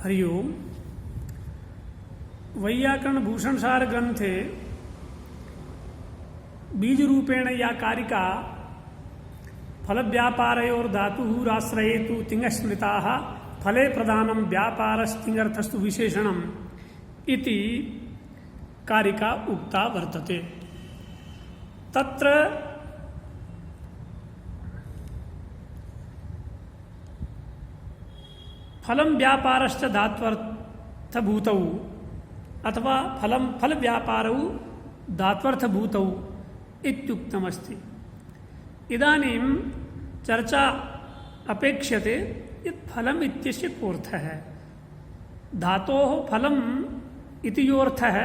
हरिओम। वैयाकरण भूषणसार ग्रंथे बीज रूपेण या कारिका फल व्यापारयोर धातुराश्रयेतु तिङ्स्मृताः फले प्रधानं व्यापारस्तिङ्गर्थस्तु विशेषणम् इति कारिका उक्ता वर्तते। तत्र फलं व्यापारश्च धात्वर्थभूतौ अथवा फल व्यापारौ धात्वर्थभूतौ इत्युक्तमस्ति। इदानीं चर्चा अपेक्ष्यते यत् फलम् इत्यस्य कोऽर्थः है। धातोः फलम् इति यो अर्थः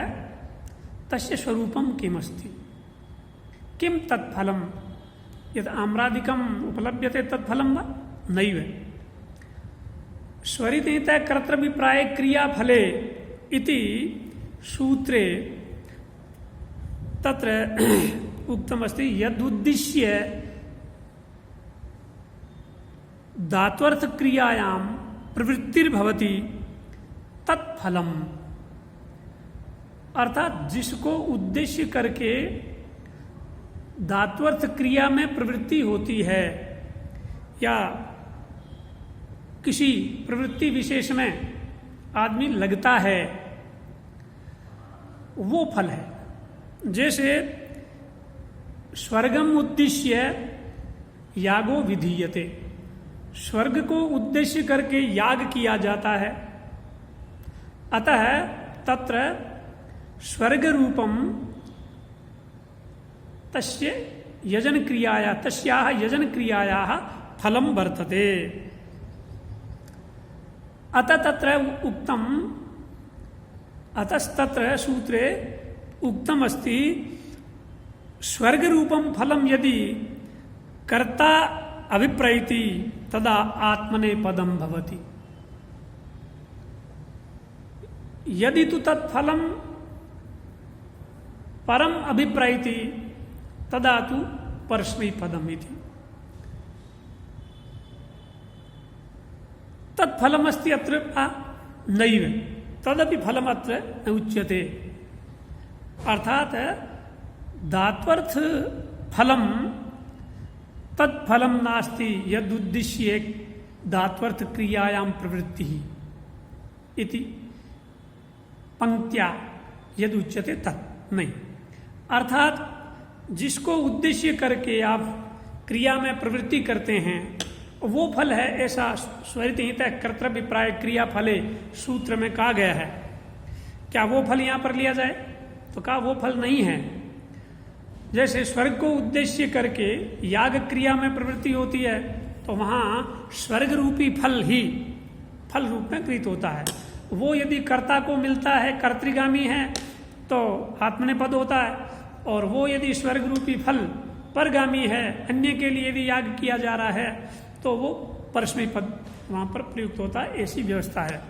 तस्य स्वरूपं किमस्ति, किं तत्फलं, यत् आम्रादिकम् उपलभ्यते तत्फलं वा नैव। स्वरितेतः कर्तृभिप्राये क्रियाफले इति सूत्रे तत्र उक्तमस्ति यदुद्दिश्य धात्वर्थ क्रियायां प्रवृत्तिर्भवति तत्फलम्, अर्थात जिसको उद्देश्य करके धात्वर्थ क्रिया में प्रवृत्ति होती है या किसी प्रवृत्ति विशेष में आदमी लगता है, वो फल है। जैसे स्वर्गम उद्देश्य यागो विधीयते, स्वर्ग को उद्देश्य करके याग किया जाता है, अतः तत्र स्वर्ग रूपम तस्य यजन क्रियाया तस्याः यजन क्रियायाः फलं वर्तते। अतः तत्र उक्तम अतस्तत्र सूत्रे उक्तम अस्ति स्वर्ग रूपम फलम यदि कर्ता अभिप्रैति तदा आत्मने पदम भवति, यदि तु तत्फलम परम अभिप्रैति तदा तु परस्मै पदम इति। तत्फलमस्ति अत्र नैव, तदपि फलम् अत्र न उच्यते। अर्थात धात्वर्थ फलम तत्फलम नास्ति यदुद्दिश्ये धात्वर्थ क्रियायां प्रवृत्ति इति पंक्त्या यद उच्यते तत् नहीं। अर्थात जिसको उद्देश्य करके आप क्रिया में प्रवृत्ति करते हैं वो फल है, ऐसा स्वरितहितः कर्तृभिप्राय क्रिया फले सूत्र में कहा गया है। क्या वो फल यहाँ पर लिया जाए? तो कहा वो फल नहीं है। जैसे स्वर्ग को उद्देश्य करके याग क्रिया में प्रवृत्ति होती है तो वहाँ स्वर्ग रूपी फल ही फल रूप में गृहीत होता है। वो यदि कर्ता को मिलता है, कर्तृगामी है, तो आत्मनेपद होता है, और वो यदि स्वर्ग रूपी फल परगामी है, अन्य के लिए यदि याग किया जा रहा है, तो वो परस्मै पद वहां पर प्रयुक्त होता है। ऐसी व्यवस्था है।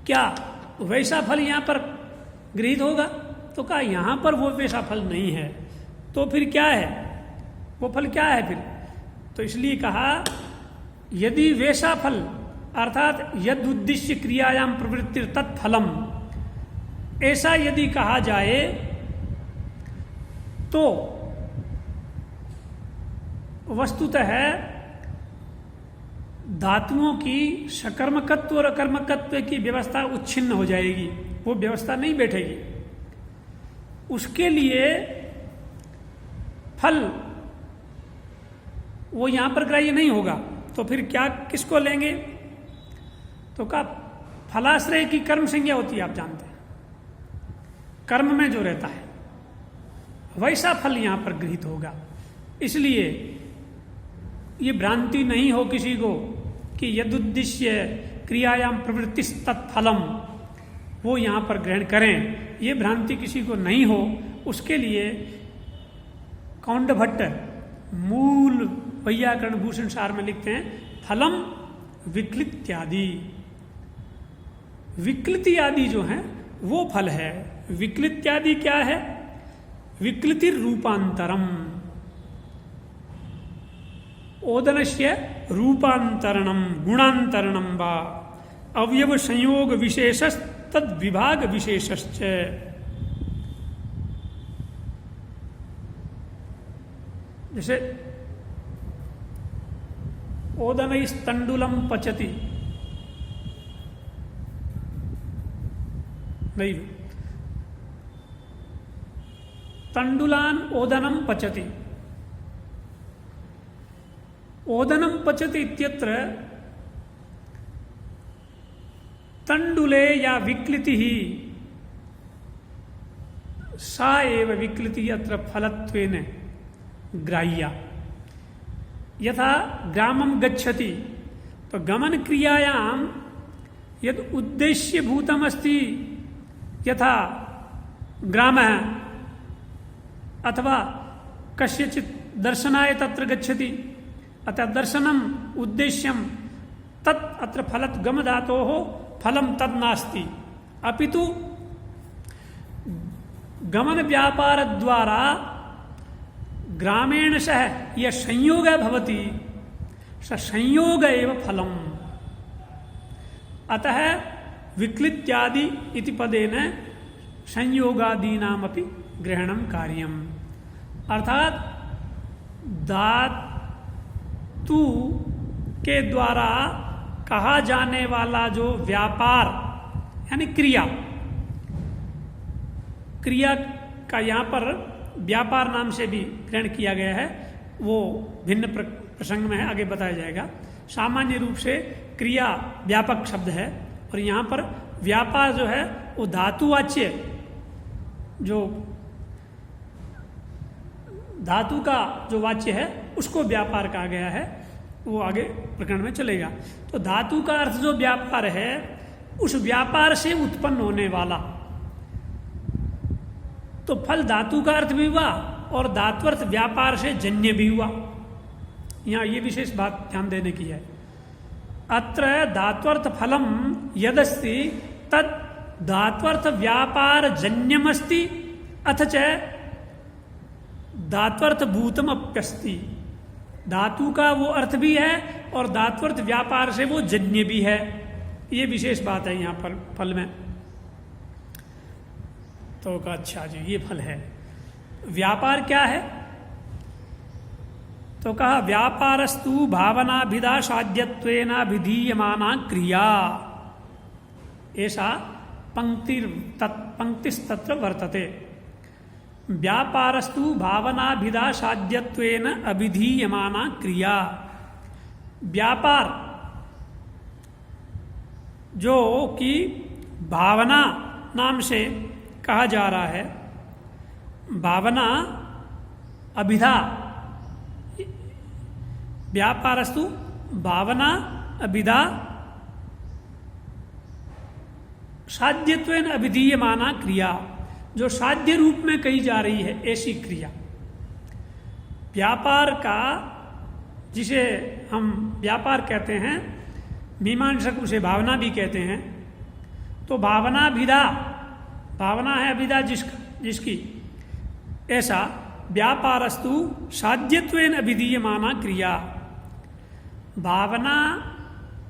क्या वैसा फल यहाँ पर गृहीत होगा? तो कहा यहाँ पर वो वैसा फल नहीं है। तो फिर क्या है वो फल? क्या है फिर? तो इसलिए कहा यदि वैसा फल अर्थात यद उद्देश्य क्रियायाम प्रवृत्ति तत्फलम, ऐसा यदि कहा जाए तो वस्तुतः धातुओं की सकर्मकत्व और अकर्मकत्व की व्यवस्था उच्छिन्न हो जाएगी, वो व्यवस्था नहीं बैठेगी। उसके लिए फल वो यहां पर ग्राह्य नहीं होगा। तो फिर क्या किसको लेंगे? तो का फलाश्रय की कर्म संज्ञा होती है, आप जानते हैं, कर्म में जो रहता है वैसा फल यहां पर गृहीत होगा। इसलिए ये भ्रांति नहीं हो किसी को कि यदुद्दिश्य क्रियायाम प्रवृत्ति तत्फलम वो यहां पर ग्रहण करें, ये भ्रांति किसी को नहीं हो। उसके लिए कौंडभट्ट मूल वैयाकरण भूषण सार में लिखते हैं फलम विक्लित्यादि। विक्लिति आदि जो है वो फल है। विक्लित्यादि क्या है? विक्लिति रूपांतरम, ओदनस्य रूपांतरणम गुणांतरणम वा अवयव संयोग विशेषस तद विभाग विशेषश्च। जैसे ओदनैस्तंडुलम पचति, नहीं, तंडुलान ओदनम पचति। ओदनम पचति इत्यत्र तंडुले या विक्लिति ही सा एव विक्लिति अत्र फलत्वेन ग्राह्या। यथा ग्रामं गच्छति, तो गमन क्रियायां यद उद्देश्य भूतमस्ति, यथा ग्रामः अथवा कस्यचित् दर्शनाय तत्र गच्छति, अतः दर्शनम् उद्देश्यं तत् अत्र फलत् गम धातोः फलं तद् नास्ति, अपितु गमन व्यापार द्वारा ग्रामेण सह यह संयोग भवति, स संयोग एव फलम्। अतः विक्लित्यादि इति पदेन संयोगादीनामपि ग्रहणं कार्यम्। अर्थात धातु के द्वारा कहा जाने वाला जो व्यापार यानी क्रिया, क्रिया का यहाँ पर व्यापार नाम से भी ग्रहण किया गया है, वो भिन्न प्रसंग में है, आगे बताया जाएगा। सामान्य रूप से क्रिया व्यापक शब्द है, और यहाँ पर व्यापार जो है वो धातुवाच्य, जो धातु का जो वाच्य है उसको व्यापार कहा गया है, वो आगे प्रकरण में चलेगा। तो धातु का अर्थ जो व्यापार है, उस व्यापार से उत्पन्न होने वाला, तो फल धातु का अर्थ भी हुआ और धात्वर्थ व्यापार से जन्य भी हुआ। यहाँ ये विशेष बात ध्यान देने की है। अत्र धात्वर्थ फलम यदस्ति तद धात्वर्थ व्यापार जन्यमस्ति अथ च धात्वर्थ भूतम अप्यस्ति। धातु का वो अर्थ भी है और धात्वर्थ व्यापार से वो जन्य भी है। ये विशेष बात है यहाँ पर फल में। तो का अच्छा जी, ये फल है। व्यापार क्या है? तो कहा व्यापारस्तु भावनाभिधा साध्यत्वेनाभिधीयमाना क्रिया, ऐसा पंक्तिस्तत्र वर्तते। व्यापारस्तु भावनाभिधा साध्यत्वेन अभिधीयमाना क्रिया। व्यापार जो कि भावना नाम से कहा जा रहा है, भावना अभिधा, व्यापारस्तु भावना अभिधा साध्यत्वेन अभिधीयमाना क्रिया, जो साध्य रूप में कही जा रही है ऐसी क्रिया। व्यापार का, जिसे हम व्यापार कहते हैं, मीमांसक उसे भावना भी कहते हैं। तो भावना विधा, भावना है अभिधा जिसकी, ऐसा व्यापारस्तु साध्यत्वेन अभिधीयमाना क्रिया। भावना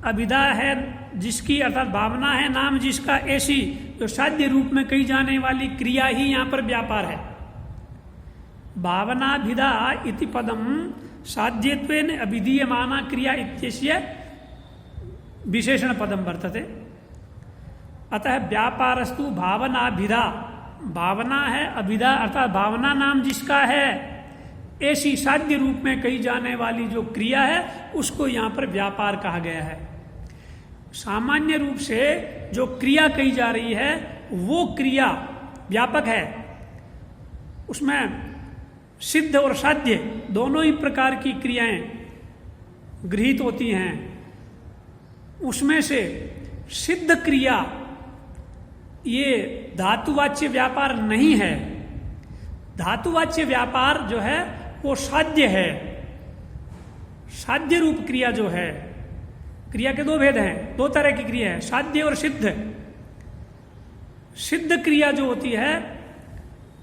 अभिधा है जिसकी, अर्थात भावना है नाम जिसका, ऐसी जो साध्य रूप में कही जाने वाली क्रिया ही यहाँ पर व्यापार है। भावनाभिधा इति पदम साध्यत्वेन अभिधीयमाना क्रिया इत्यस्य विशेषण पदम वर्तते। अतः व्यापारस्तु भावनाभिधा, भावना है अभिधा अर्थात भावना नाम जिसका है, ऐसी साध्य रूप में कही जाने वाली जो क्रिया है उसको यहाँ पर व्यापार कहा गया है। सामान्य रूप से जो क्रिया कही जा रही है वो क्रिया व्यापक है, उसमें सिद्ध और साध्य दोनों ही प्रकार की क्रियाएं गृहीत होती हैं। उसमें से सिद्ध क्रिया ये धातुवाच्य व्यापार नहीं है। धातुवाच्य व्यापार जो है वो साध्य है। साध्य रूप क्रिया जो है, क्रिया के दो भेद हैं, दो तरह की क्रिया है, साध्य और सिद्ध। सिद्ध क्रिया जो होती है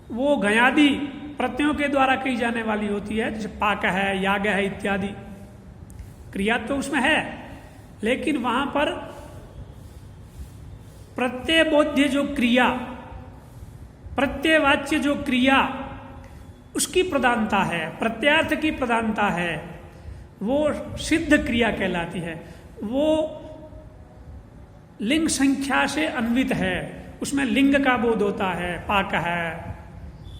वो घयादि प्रत्ययों के द्वारा कही जाने वाली होती है, जैसे पाक है, याग है इत्यादि क्रिया तो उसमें है, लेकिन वहां पर प्रत्ययबोध्य जो क्रिया, प्रत्ययवाच्य जो क्रिया, उसकी प्रधानता है, प्रत्यार्थ की प्रधानता है, वो सिद्ध क्रिया कहलाती है। वो लिंग संख्या से अन्वित है, उसमें लिंग का बोध होता है, पाक है,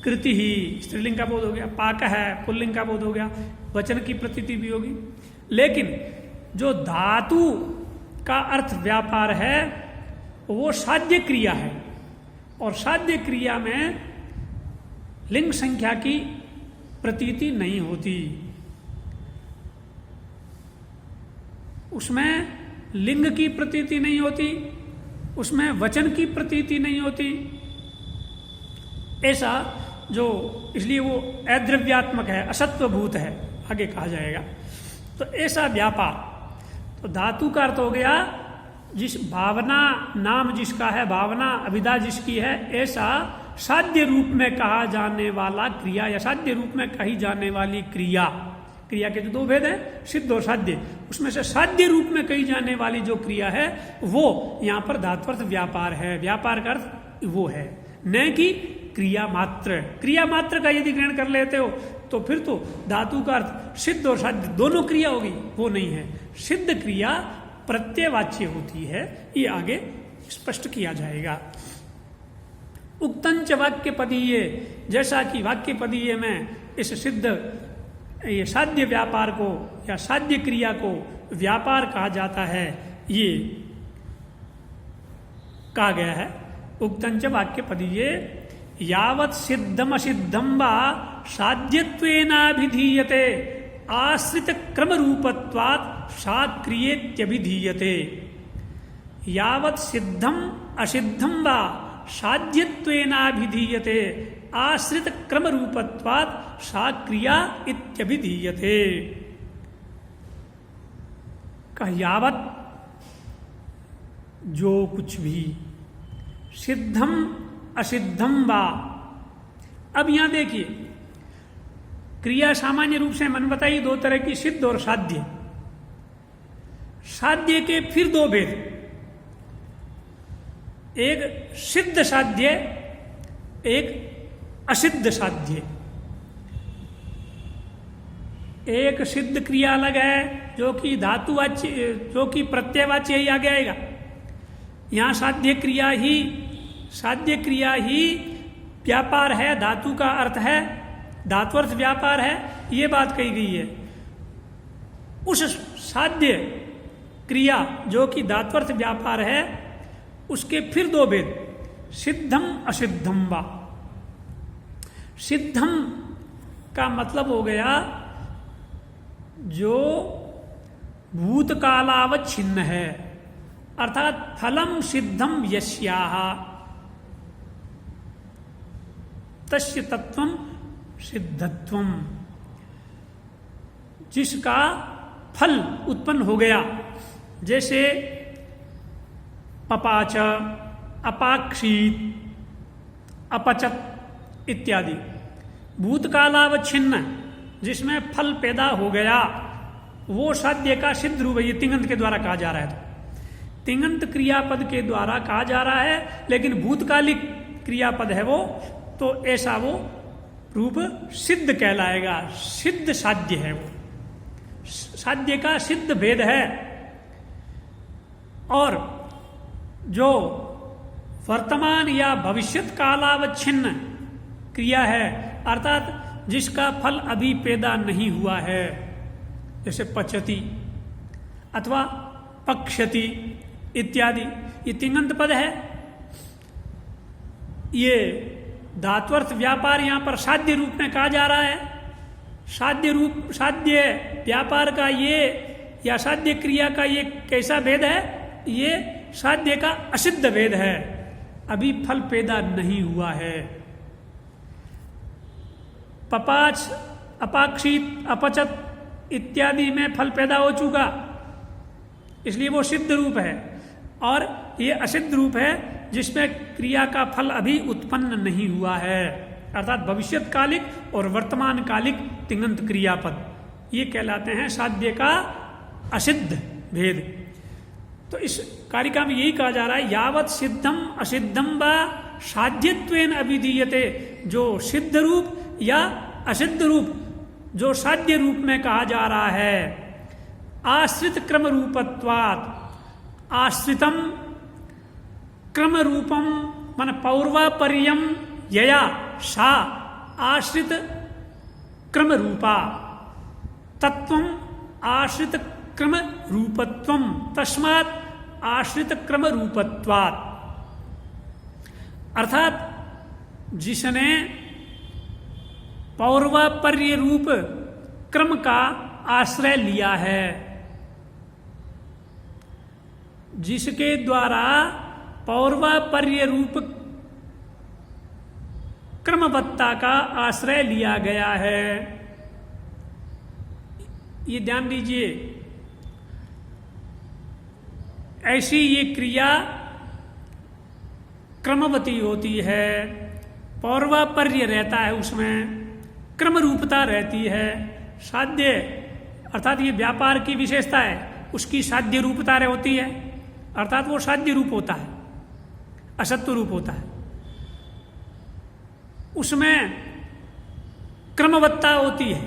कृति ही स्त्रीलिंग का बोध हो गया, पाक है पुल्लिंग का बोध हो गया, वचन की प्रतीति भी होगी। लेकिन जो धातु का अर्थ व्यापार है वो साध्य क्रिया है, और साध्य क्रिया में लिंग संख्या की प्रतीति नहीं होती, उसमें लिंग की प्रतीति नहीं होती, उसमें वचन की प्रतीति नहीं होती। ऐसा जो, इसलिए वो अद्रव्यात्मक है, असत्वभूत है, आगे कहा जाएगा। तो ऐसा व्यापार, तो धातु का अर्थ हो गया जिस भावना, नाम जिसका है, भावना अभिधा जिसकी है, ऐसा साध्य रूप में कहा जाने वाला क्रिया या साध्य रूप में कही जाने वाली क्रिया। क्रिया के जो दो भेद हैं, सिद्ध और साध्य, उसमें से साध्य रूप में कही जाने वाली जो क्रिया है वो यहाँ पर धात्वर्थ व्यापार है। व्यापार का अर्थ वो है, न कि क्रिया मात्र। क्रिया मात्र का यदि ग्रहण कर लेते हो तो फिर तो धातु का अर्थ सिद्ध और साध्य दोनों क्रिया होगी, वो नहीं है। सिद्ध क्रिया प्रत्ययवाच्य होती है, ये आगे स्पष्ट किया जाएगा। उक्तंच वाक्य पदीय, जैसा कि वाक्य पदीय में इस सिद्ध, ये साध्य व्यापार को या साध्य क्रिया को व्यापार कहा जाता है, ये कहा गया है। उक्तंच वाक्य पदीय यावत् सिद्धम असिद्धम वा साध्यत्वेनाभिधीयते आश्रित क्रम रूपत्वात् साक्रियेत्यभिधीयते। यावत् सिद्धम असिद्धम वा साध्यत्वेनाभिधीयते आश्रित क्रम रूपत्वात् साक्रिया इत्यभिधीयते। यावत् जो कुछ भी, सिद्धम असिद्धम वा। अब यहां देखिए, क्रिया सामान्य रूप से मन बताइए दो तरह की, सिद्ध और साध्य। साध्य के फिर दो भेद, एक सिद्ध साध्य, एक असिद्ध साध्य। एक सिद्ध क्रिया अलग है जो कि धातुवाच्य, जो कि प्रत्ययवाच्य ही आगे आएगा। यहां साध्य क्रिया ही व्यापार है, धातु का अर्थ है, धात्वर्थ व्यापार है, ये बात कही गई है। उस साध्य क्रिया जो कि धात्वर्थ व्यापार है, उसके फिर दो भेद, सिद्धम असिद्धम वा। सिद्धम का मतलब हो गया जो भूतकालावच्छिन्न है, अर्थात फलम सिद्धम यस्याः तस्य तत्वम सिद्धत्वम। जिसका फल उत्पन्न हो गया, जैसे पपाच, अपाक्षीत, अपचत इत्यादि, भूतकालावच्छिन्न जिसमें फल पैदा हो गया, वो साध्य का सिद्ध रूप है। ये तिङंत के द्वारा कहा जा रहा है, तो तिङंत क्रियापद के द्वारा कहा जा रहा है, लेकिन भूतकालिक क्रियापद है वो, तो ऐसा वो रूप सिद्ध कहलाएगा। सिद्ध साध्य है वो, साध्य का सिद्ध भेद है। और जो वर्तमान या भविष्यत कालावच्छिन्न क्रिया है, अर्थात जिसका फल अभी पैदा नहीं हुआ है, जैसे पचति अथवा पक्षति इत्यादि, ये तिङंत पद है। ये धात्वर्थ व्यापार यहां पर साध्य रूप में कहा जा रहा है। साध्य व्यापार का ये या साध्य क्रिया का ये कैसा भेद है? ये साध्य का असिद्ध भेद है, अभी फल पैदा नहीं हुआ है। पपाच, अपाक्षित, अपचत इत्यादि में फल पैदा हो चुका, इसलिए वो सिद्ध रूप है। और ये असिद्ध रूप है जिसमें क्रिया का फल अभी उत्पन्न नहीं हुआ है, अर्थात भविष्यत्कालिक और वर्तमान कालिक तिङंत क्रियापद, ये कहलाते हैं साध्य का असिद्ध भेद। तो इस कारिका में यही कहा जा रहा है, यावत सिद्धम असिद्धम व साध्यत्वेन अभिधीयते, जो सिद्ध रूप या असिद्ध रूप जो साध्य रूप में कहा जा रहा है, आश्रित क्रम रूपत्वात्, आश्रितम क्रम रूपम मन पौर्वापर्यम यया सा आश्रित क्रम रूपा तत्वम आश्रित क्रम रूपत्वम तस्मात् आश्रित क्रम रूपत्वात्। अर्थात जिसने पौर्वापर्य रूप क्रम का आश्रय लिया है, जिसके द्वारा पौर्वापर्य रूप क्रमवत्ता का आश्रय लिया गया है, ये ध्यान दीजिए, ऐसी ये क्रिया क्रमवती होती है, पौर्वापर्य रहता है, उसमें क्रम रूपता रहती है। साध्य अर्थात ये व्यापार की विशेषता है, उसकी साध्य रूपता होती है, अर्थात वो साध्य रूप होता है, असत्य रूप होता है, उसमें क्रमवत्ता होती है,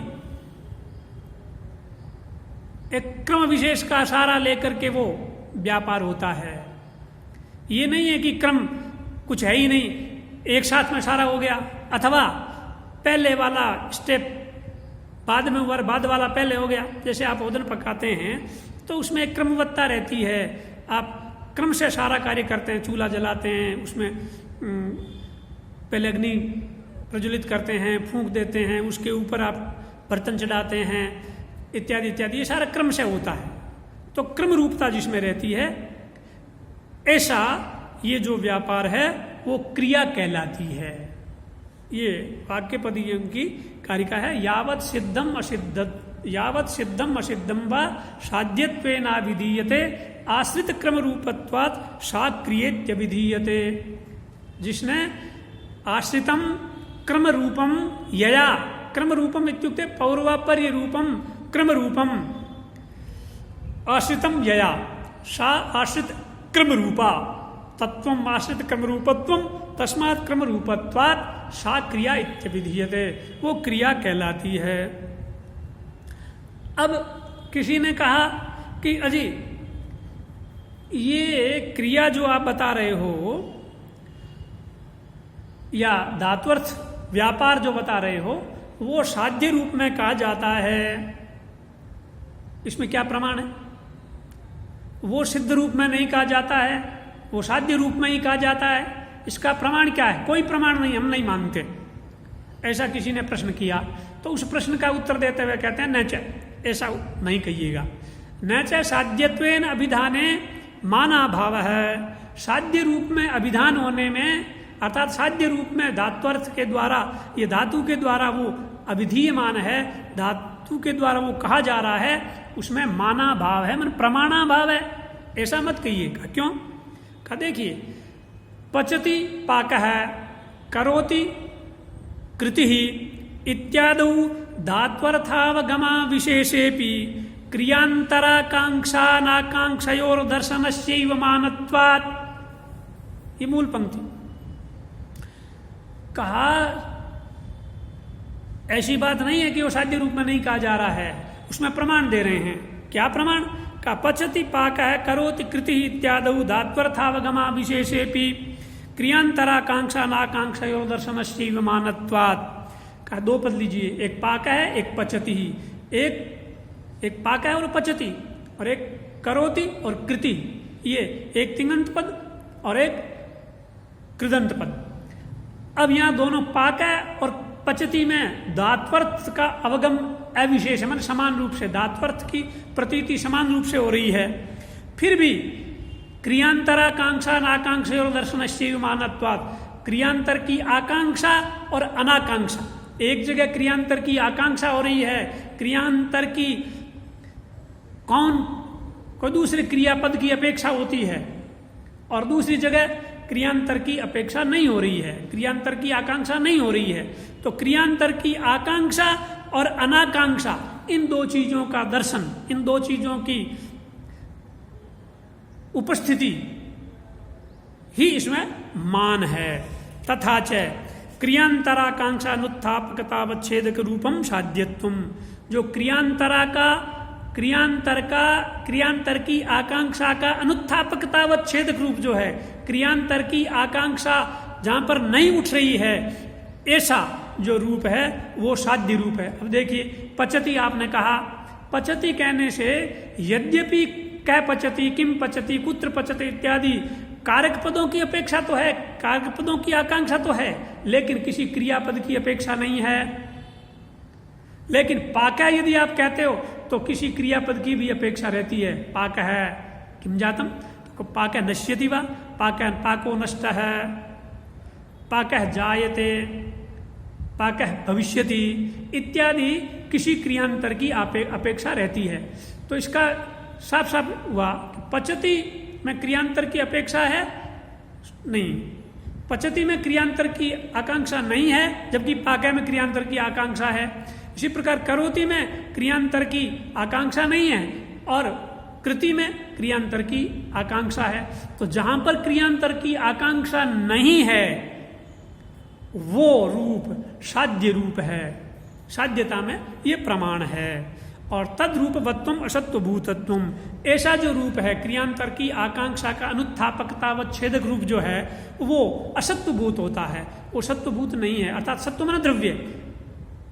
एक क्रम विशेष का सहारा लेकर के वो व्यापार होता है। ये नहीं है कि क्रम कुछ है ही नहीं, एक साथ में सारा हो गया, अथवा पहले वाला स्टेप बाद में हुआ, बाद वाला पहले हो गया। जैसे आप ओदन पकाते हैं तो उसमें एक क्रमवत्ता रहती है, आप क्रम से सारा कार्य करते हैं, चूल्हा जलाते हैं, उसमें पहले अग्नि प्रज्वलित करते हैं, फूंक देते हैं, उसके ऊपर आप बर्तन चढ़ाते हैं, इत्यादि इत्यादि, ये सारा क्रम से होता है। तो क्रम रूपता जिसमें रहती है, ऐसा ये जो व्यापार है वो क्रिया कहलाती है। ये वाक्य पदी की कारिका है, यावत सिद्धम असिद्धम व साध्यत्वेना विधीयते आश्रित क्रम रूपत्वात् सा क्रियेत्यभिधीयते। जिसने आश्रितम क्रम रूपम यया, क्रम रूपम इत्युक्ते पौर्वापर्य रूपम क्रम रूपम, आश्रितम यया सा आश्रित क्रम रूपा तत्वम आश्रित क्रम रूपत्वम तस्मात् क्रम रूपत्वात् सा क्रिया इत्यभिधीयते, वो क्रिया कहलाती है। अब किसी ने कहा कि अजी ये क्रिया जो आप बता रहे हो या धात्वर्थ व्यापार जो बता रहे हो वो साध्य रूप में कहा जाता है, इसमें क्या प्रमाण है? वो सिद्ध रूप में नहीं कहा जाता है, वो साध्य रूप में ही कहा जाता है, इसका प्रमाण क्या है? कोई प्रमाण नहीं, हम नहीं मानते। ऐसा किसी ने प्रश्न किया तो उस प्रश्न का उत्तर देते हुए कहते हैं न च, ऐसा नहीं कहिएगा, न च साध्यत्वेन अभिधाने माना भाव है। साध्य रूप में अभिधान होने में, अर्थात साध्य रूप में धात्वर्थ के द्वारा, ये धातु के द्वारा वो अभिधीयमान है, धातु के द्वारा वो कहा जा रहा है, उसमें माना भाव है, मतलब प्रमाणा भाव है, ऐसा मत कहिएगा। क्यों? कहा देखिए, पचति पाक है, करोति कृति इत्यादौ धात्वर्थावगमा विशेषेपि क्रियांतराकांक्षा नाकांक्षयोर दर्शनस्यैव मानत्वात्। ये मूल पंक्ति। कहा ऐसी बात नहीं है कि वो साध्य रूप में नहीं कहा जा रहा है, उसमें प्रमाण दे रहे हैं। क्या प्रमाण? का पचति पाक है, करोति कृति इत्यादौ धात्वर्थावगमा विशेषेपि क्रियांतराकांक्षा नाकांक्षयोर दर्शनस्यैव मानत्वात्। का दो पद लीजिए, एक पाक है, एक पचति ही। एक पाक है और पचति, और एक करोति और कृति, ये एक तिङन्त पद और एक कृदंत पद। अब यहाँ दोनों पाक है और पचति में धात्वर्थ का अवगम अविशेष, मन समान रूप से धात्वर्थ की प्रतीति समान रूप से हो रही है, फिर भी क्रियांतराकांक्षा नाकांक्षा और दर्शनस्यैव मानत्वात्, क्रियांतर की आकांक्षा और अनाकांक्षा, एक जगह क्रियांतर की आकांक्षा हो रही है, क्रियांतर की कोई दूसरे क्रियापद की अपेक्षा होती है, और दूसरी जगह क्रियांतर की अपेक्षा नहीं हो रही है, क्रियांतर की आकांक्षा नहीं हो रही है। तो क्रियांतर की आकांक्षा और अनाकांक्षा, इन दो चीजों का दर्शन, इन दो चीजों की उपस्थिति ही इसमें मान है। तथा च क्रियांतराकांक्षा अनुत्थापकतावच्छेदक रूपम साध्यत्वम, जो क्रियांतर की आकांक्षा का अनुत्थापकतावच्छेदक रूप जो है, क्रियांतर की आकांक्षा जहां पर नहीं उठ रही है, ऐसा जो रूप है वो साध्य रूप है। अब देखिए, पचती आपने कहा, पचती कहने से यद्यपि कै पचती, किम पचती, कुत्र पचती इत्यादि कारक पदों की अपेक्षा तो है, कारक पदों की आकांक्षा तो है, लेकिन किसी क्रियापद की अपेक्षा नहीं है। लेकिन पाक यदि आप कहते हो तो किसी क्रियापद की भी अपेक्षा रहती है। पाक है किम जातम, तो पाक नश्यति वा, पाको नष्ट है, पाक जायते, पाक भविष्यति इत्यादि किसी क्रियांतर की अपेक्षा रहती है। तो इसका साफ साफ हुआ कि पचती में क्रियांतर की अपेक्षा है नहीं, पचती में क्रियांतर की आकांक्षा नहीं है, जबकि पाके में क्रियांतर की आकांक्षा है। इसी प्रकार करोति में क्रियांतर की आकांक्षा नहीं है और कृति में क्रियांतर की आकांक्षा है। तो जहां पर क्रियांतर की आकांक्षा नहीं है वो रूप साध्य रूप है, साध्यता में ये प्रमाण है। और तद रूपवत्वम असत्वभूतत्वम, ऐसा जो रूप है क्रियांतर की आकांक्षा का अनुत्थापकता व छेदक रूप जो है वो असत्वभूत होता है, वो सत्वभूत नहीं है। अर्थात सत्व माना द्रव्य,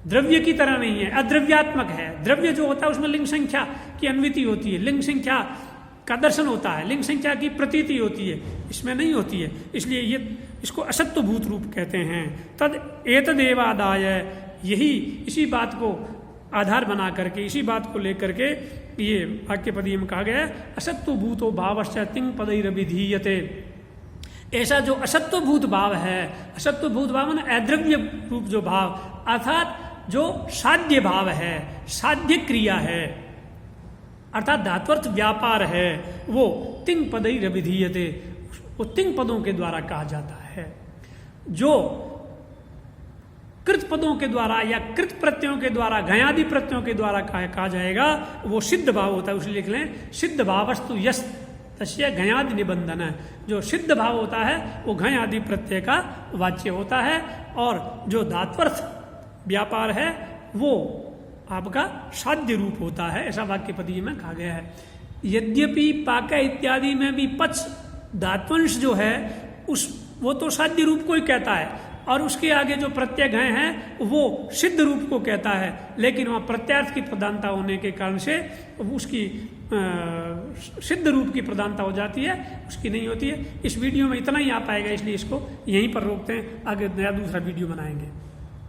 द्रव्य की तरह नहीं है, अद्रव्यात्मक है। द्रव्य जो होता है उसमें लिंग संख्या की अन्विति होती है, लिंग संख्या का दर्शन होता है, लिंग संख्या की प्रतीति होती है, इसमें नहीं होती है। इसलिए ये इसको असत्वभूत रूप कहते हैं। तद एतदेवादाय, यही इसी बात को आधार बना करके, इसी बात को लेकर के ये वाक्यपदीय में कहा गया है, असत्वभूतो भावश्च तिंग पदैरभिधीयते। ऐसा जो असत्वभूत भाव है, असत्वभूत भाव माने अद्रव्य रूप जो भाव, अर्थात जो साध्य भाव है, साध्य क्रिया है, अर्थात धात्वर्थ व्यापार है, वो तिंग पदैरभिधीयते, वो तिंग पदों के द्वारा कहा जाता है। जो कृत पदों के द्वारा या कृत प्रत्ययों के द्वारा, घयादि प्रत्ययों के द्वारा कहा जाएगा वो सिद्ध भाव होता है। उसे लिख लें, सिद्ध भावस्तु यस तस्य घयादि निबंधन है। जो सिद्ध भाव होता है वो घयादि प्रत्यय का वाच्य होता है, और जो धात्वर्थ व्यापार है वो आपका साध्य रूप होता है, ऐसा वाक्यपदीय में कहा गया है। यद्यपि पाक इत्यादि में भी पच धात्वंश जो है वो तो साध्य रूप को ही कहता है, और उसके आगे जो प्रत्यय घय हैं वो सिद्ध रूप को कहता है, लेकिन वहाँ प्रत्यार्थ की प्रधानता होने के कारण से उसकी सिद्ध रूप की प्रधानता हो जाती है, उसकी नहीं होती है। इस वीडियो में इतना ही आ पाएगा, इसलिए इसको यहीं पर रोकते हैं, आगे नया दूसरा वीडियो बनाएंगे।